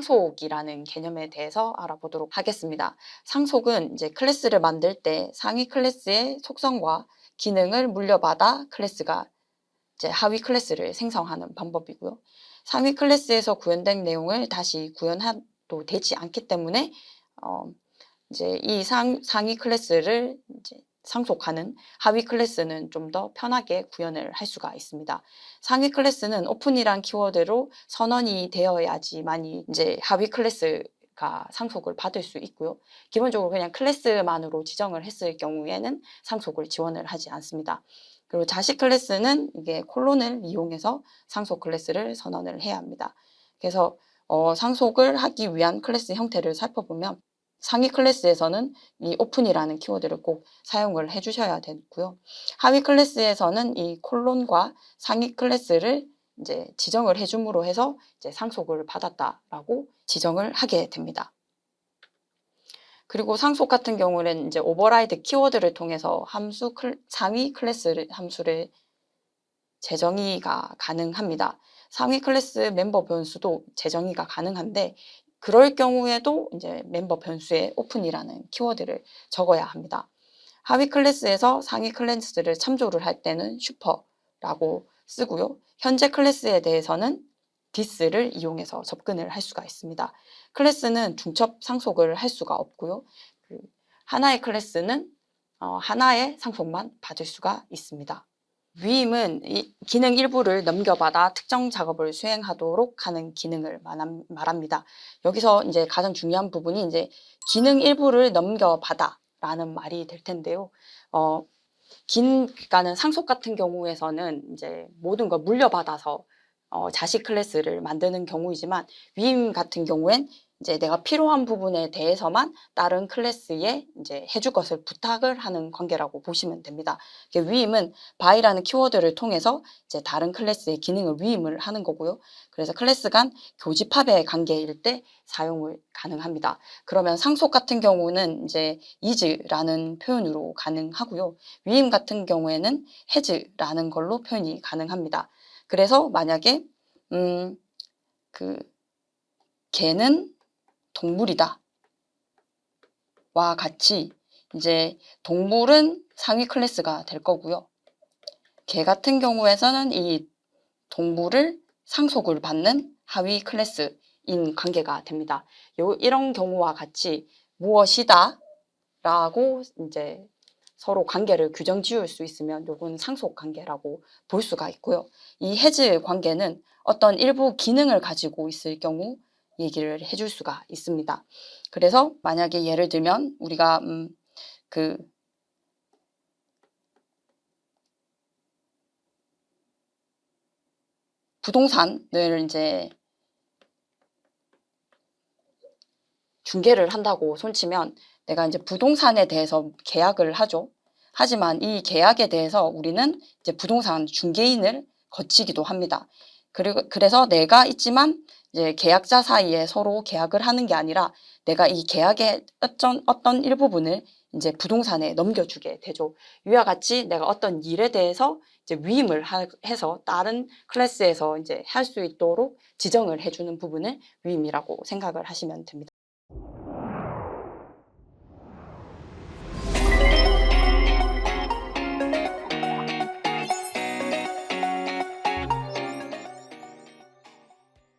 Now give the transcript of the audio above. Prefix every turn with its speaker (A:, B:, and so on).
A: 상속이라는 개념에 대해서 알아보도록 하겠습니다. 상속은 이제 클래스를 만들 때 상위 클래스의 속성과 기능을 물려받아 클래스가 이제 하위 클래스를 생성하는 방법이고요. 상위 클래스에서 구현된 내용을 다시 구현해도 되지 않기 때문에 이제 이 상위 클래스를 이제 상속하는 하위 클래스는 좀 더 편하게 구현을 할 수가 있습니다. 상위 클래스는 오픈이란 키워드로 선언이 되어야지만이 이제 하위 클래스가 상속을 받을 수 있고요. 기본적으로 그냥 클래스만으로 지정을 했을 경우에는 상속을 지원을 하지 않습니다. 그리고 자식 클래스는 이게 콜론을 이용해서 상속 클래스를 선언을 해야 합니다. 그래서 상속을 하기 위한 클래스 형태를 살펴보면 상위 클래스에서는 이 오픈이라는 키워드를 꼭 사용을 해주셔야 되고요. 하위 클래스에서는 이 콜론과 상위 클래스를 이제 지정을 해줌으로 해서 이제 상속을 받았다라고 지정을 하게 됩니다. 그리고 상속 같은 경우는 이제 오버라이드 키워드를 통해서 상위 클래스 함수를 재정의가 가능합니다. 상위 클래스 멤버 변수도 재정의가 가능한데 그럴 경우에도 이제 멤버 변수에 오픈이라는 키워드를 적어야 합니다. 하위 클래스에서 상위 클래스를 참조를 할 때는 슈퍼라고 쓰고요. 현재 클래스에 대해서는 this를 이용해서 접근을 할 수가 있습니다. 클래스는 중첩 상속을 할 수가 없고요. 하나의 클래스는 하나의 상속만 받을 수가 있습니다. 위임은 이 기능 일부를 넘겨받아 특정 작업을 수행하도록 하는 기능을 말합니다. 여기서 이제 가장 중요한 부분이 이제 기능 일부를 넘겨받아라는 말이 될 텐데요. 그러니까는 상속 같은 경우에서는 이제 모든 걸 물려받아서 자식 클래스를 만드는 경우이지만 위임 같은 경우엔 이제 내가 필요한 부분에 대해서만 다른 클래스에 이제 해줄 것을 부탁을 하는 관계라고 보시면 됩니다. 위임은 by라는 키워드를 통해서 이제 다른 클래스의 기능을 위임을 하는 거고요. 그래서 클래스 간 교집합의 관계일 때 사용을 가능합니다. 그러면 상속 같은 경우는 이제 is라는 표현으로 가능하고요. 위임 같은 경우에는 has라는 걸로 표현이 가능합니다. 그래서 만약에 개는 동물이다 와 같이 이제 동물은 상위 클래스가 될 거고요. 개 같은 경우에서는 이 동물을 상속을 받는 하위 클래스인 관계가 됩니다. 이런 경우와 같이 무엇이다 라고 이제 서로 관계를 규정 지을 수 있으면 요건 상속 관계라고 볼 수가 있고요. 이 has 관계는 어떤 일부 기능을 가지고 있을 경우 얘기를 해줄 수가 있습니다. 그래서 만약에 예를 들면 우리가 부동산을 이제 중개를 한다고 손치면 내가 이제 부동산에 대해서 계약을 하죠. 하지만 이 계약에 대해서 우리는 이제 부동산 중개인을 거치기도 합니다. 그래서 내가 있지만 이제 계약자 사이에 서로 계약을 하는 게 아니라 내가 이 계약의 어떤 일부분을 이제 부동산에 넘겨주게 되죠. 이와 같이 내가 어떤 일에 대해서 이제 위임을 해서 다른 클래스에서 이제 할 수 있도록 지정을 해주는 부분을 위임이라고 생각을 하시면 됩니다.